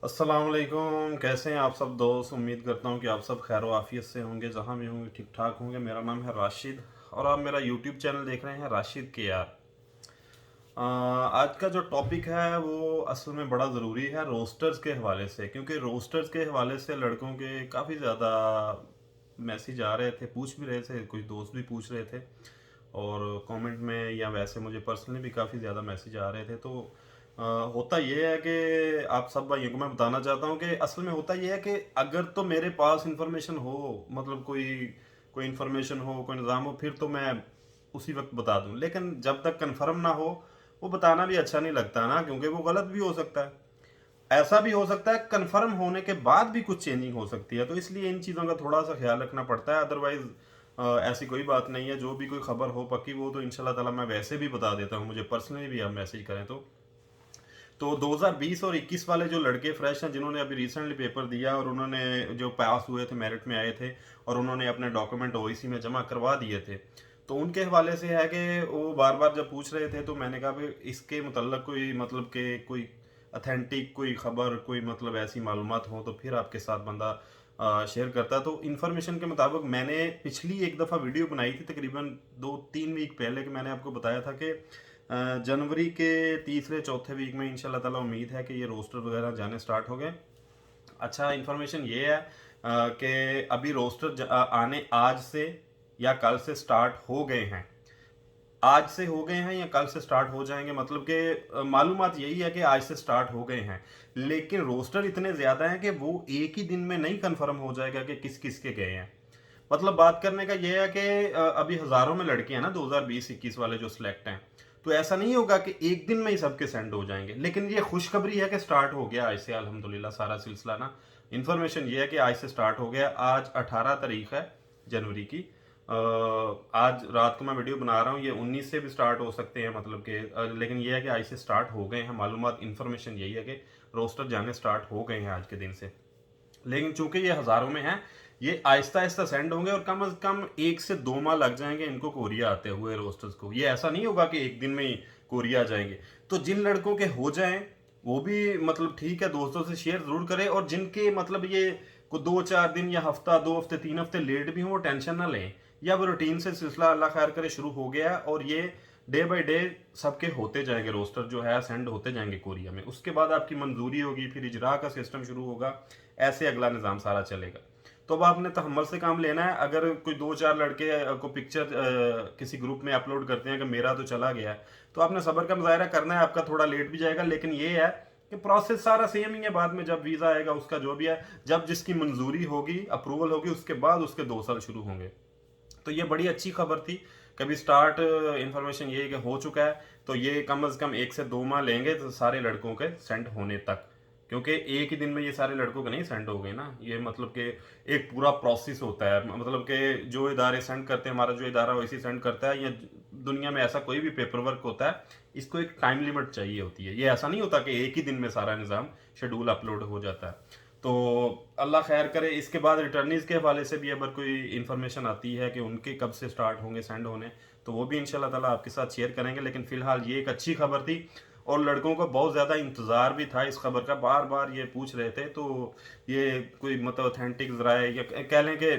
अस्सलाम वालेकुम। कैसे हैं आप सब दोस्त? उम्मीद करता हूं कि आप सब खैर आफियत से होंगे, जहां भी होंगे ठीक ठाक होंगे। मेरा नाम है राशिद और आप मेरा यूट्यूब चैनल देख रहे हैं राशिद के यार। आज का जो टॉपिक है वो असल में बड़ा ज़रूरी है रोस्टर्स के हवाले से, क्योंकि रोस्टर्स के हवाले से लड़कों के काफ़ी ज़्यादा मैसेज आ रहे थे, पूछ भी रहे थे, कुछ दोस्त भी पूछ रहे थे और कमेंट में या वैसे मुझे पर्सनली भी काफ़ी ज़्यादा मैसेज आ रहे थे। तो होता ये है कि आप सब भाइयों को मैं बताना चाहता हूँ कि असल में होता ये है कि अगर तो मेरे पास इंफॉर्मेशन हो, मतलब कोई कोई इंफॉर्मेशन हो, कोई निज़ाम हो, फिर तो मैं उसी वक्त बता दूं। लेकिन जब तक कंफर्म ना हो वो बताना भी अच्छा नहीं लगता ना, क्योंकि वो गलत भी हो सकता है। ऐसा भी हो सकता है कंफर्म होने के बाद भी कुछ चेंजिंग हो सकती है, तो इसलिए इन चीज़ों का थोड़ा सा ख्याल रखना पड़ता है। अदरवाइज ऐसी कोई बात नहीं है, जो भी कोई खबर हो पक्की वो तो इंशाल्लाह ताला मैं वैसे भी बता देता हूँ, मुझे पर्सनली भी आप मैसेज करें तो 2020 और 21 वाले जो लड़के फ्रेश हैं, जिन्होंने अभी रिसेंटली पेपर दिया और उन्होंने जो पास हुए थे, मेरिट में आए थे और उन्होंने अपने डॉक्यूमेंट ओईसी में जमा करवा दिए थे, तो उनके हवाले से है कि वो बार बार जब पूछ रहे थे तो मैंने कहा कि इसके मुतल्लक कोई मतलब के कोई अथेंटिक कोई खबर, कोई मतलब ऐसी मालूमात हो तो फिर आपके साथ बंदा शेयर करता। तो इन्फॉर्मेशन के मुताबिक मैंने पिछली एक दफ़ा वीडियो बनाई थी तकरीबन 2-3 वीक पहले, कि मैंने आपको बताया था कि जनवरी के तीसरे चौथे वीक में इंशाल्लाह ताला उम्मीद है कि ये रोस्टर वगैरह जाने स्टार्ट हो गए। अच्छा, इन्फॉर्मेशन ये है कि अभी रोस्टर आने आज से या कल से स्टार्ट हो गए हैं। आज से हो गए हैं या कल से स्टार्ट हो जाएंगे, मतलब कि मालूमात यही है कि आज से स्टार्ट हो गए हैं। लेकिन रोस्टर इतने ज़्यादा हैं कि वो एक ही दिन में नहीं कंफर्म हो जाएगा कि किस किस के गए हैं। मतलब बात करने का ये है कि अभी हज़ारों में लड़के हैं ना 2020-21 वाले जो सिलेक्ट हैं, तो ऐसा नहीं होगा कि एक दिन में ही सबके सेंड हो जाएंगे। लेकिन ये खुशखबरी है कि स्टार्ट हो गया आज से अल्हम्दुलिल्लाह सारा सिलसिला ना। इन्फॉर्मेशन ये है कि आज से स्टार्ट हो गया। आज 18 तारीख है जनवरी की। आज रात को मैं वीडियो बना रहा हूँ, ये 19 से भी स्टार्ट हो सकते हैं, मतलब कि लेकिन ये है कि आज से स्टार्ट हो गए हैं। मालूमात इन्फॉर्मेशन यही है कि रोस्टर जाने स्टार्ट हो गए हैं आज के दिन से। लेकिन चूंकि ये हज़ारों में है, ये आहिस्ता आहिस्ता सेंड होंगे और कम से कम 1 से 2 माह लग जाएंगे इनको कोरिया आते हुए रोस्टर्स को। ये ऐसा नहीं होगा कि एक दिन में ही कोरिया आ जाएंगे। तो जिन लड़कों के हो जाएं वो भी मतलब ठीक है, दोस्तों से शेयर जरूर करें। और जिनके मतलब ये को 2-4 दिन या हफ्ता, 2 हफ्ते, 3 हफ्ते लेट भी हो, वो टेंशन ना लें। या वो रूटीन से सिलसिला अल्लाह खैर करे शुरू हो गया है और ये डे बाय डे सबके होते जाएंगे, रोस्टर जो है सेंड होते जाएंगे कोरिया में। उसके बाद आपकी मंजूरी होगी, फिर इजरा का सिस्टम शुरू होगा, ऐसे अगला निज़ाम सारा चलेगा। तो अब आपने तहम्मुल से काम लेना है। अगर कोई 2-4 लड़के को पिक्चर किसी ग्रुप में अपलोड करते हैं कि मेरा तो चला गया है, तो आपने सब्र का मुजाहरा करना है। आपका थोड़ा लेट भी जाएगा, लेकिन ये है कि प्रोसेस सारा सेम ही है। बाद में जब वीज़ा आएगा उसका जो भी है, जब जिसकी मंजूरी होगी, अप्रूवल होगी, उसके बाद उसके 2 साल शुरू होंगे। तो ये बड़ी अच्छी खबर थी। कभी स्टार्ट इन्फॉर्मेशन ये कि हो चुका है, तो ये कम से कम 1 से 2 माह लेंगे तो सारे लड़कों के सेंड होने तक, क्योंकि एक ही दिन में ये सारे लड़कों के नहीं सेंड हो गए ना। ये मतलब कि एक पूरा प्रोसेस होता है, मतलब कि जो इदारे सेंड करते हैं, हमारा जो इदारा वैसे सेंड करता है, या दुनिया में ऐसा कोई भी पेपर वर्क होता है, इसको एक टाइम लिमिट चाहिए होती है। ये ऐसा नहीं होता कि एक ही दिन में सारा निज़ाम शेड्यूल अपलोड हो जाता है। तो अल्लाह खैर करे। इसके बाद रिटर्नीज के हवाले से भी अगर कोई इन्फॉर्मेशन आती है कि उनके कब से स्टार्ट होंगे सेंड होने, तो वो भी इंशाल्लाह ताला आपके साथ शेयर करेंगे। लेकिन फिलहाल ये एक अच्छी खबर थी और लड़कों को बहुत ज़्यादा इंतज़ार भी था इस खबर का, बार बार ये पूछ रहे थे। तो ये कोई मतलब ऑथेंटिक ज़राए या कह लें कि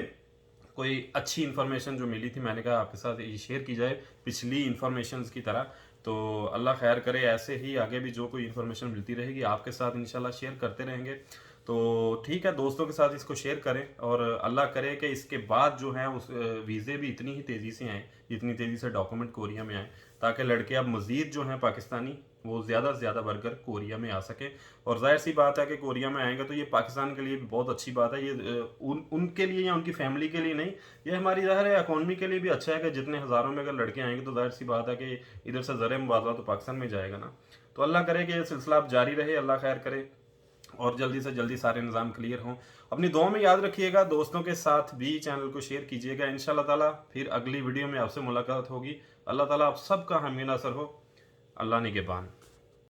कोई अच्छी इन्फॉर्मेशन जो मिली थी, मैंने कहा आपके साथ ये शेयर की जाए पिछली इन्फॉर्मेशन की तरह। तो अल्लाह खैर करे, ऐसे ही आगे भी जो कोई इन्फॉर्मेशन मिलती रहेगी आपके साथ इंशाल्लाह शेयर करते रहेंगे। तो ठीक है, दोस्तों के साथ इसको शेयर करें और अल्लाह करे कि इसके बाद जो है उस वीज़े भी इतनी ही तेज़ी से आएँ, जितनी तेज़ी से डॉक्यूमेंट कोरिया में आए, ताकि लड़के अब मज़ीद जो हैं पाकिस्तानी वो ज़्यादा से ज़्यादा बढ़कर कोरिया में आ सके। और जाहिर सी बात है कि कोरिया में आएंगे तो ये पाकिस्तान के लिए भी बहुत अच्छी बात है। ये उनके लिए या उनकी फैमिली के लिए नहीं, ये हमारी ज़ाहिर है इकॉनमी के लिए भी अच्छा है कि जितने हज़ारों में अगर लड़के आएंगे तो जाहिर सी बात है कि इधर से ज़र मुबादला तो पाकिस्तान में जाएगा ना। तो अल्लाह करे कि ये सिलसिला अब जारी रहे, अल्लाह खैर करे और जल्दी से जल्दी सारे निज़ाम क्लियर हों। अपनी दुआ में याद रखिएगा, दोस्तों के साथ भी चैनल को शेयर कीजिएगा। इंशाल्लाह ताला फिर अगली वीडियो में आपसे मुलाकात होगी। अल्लाह ताला आप सबका हामी नासर हो। अल्लाह निगहबान।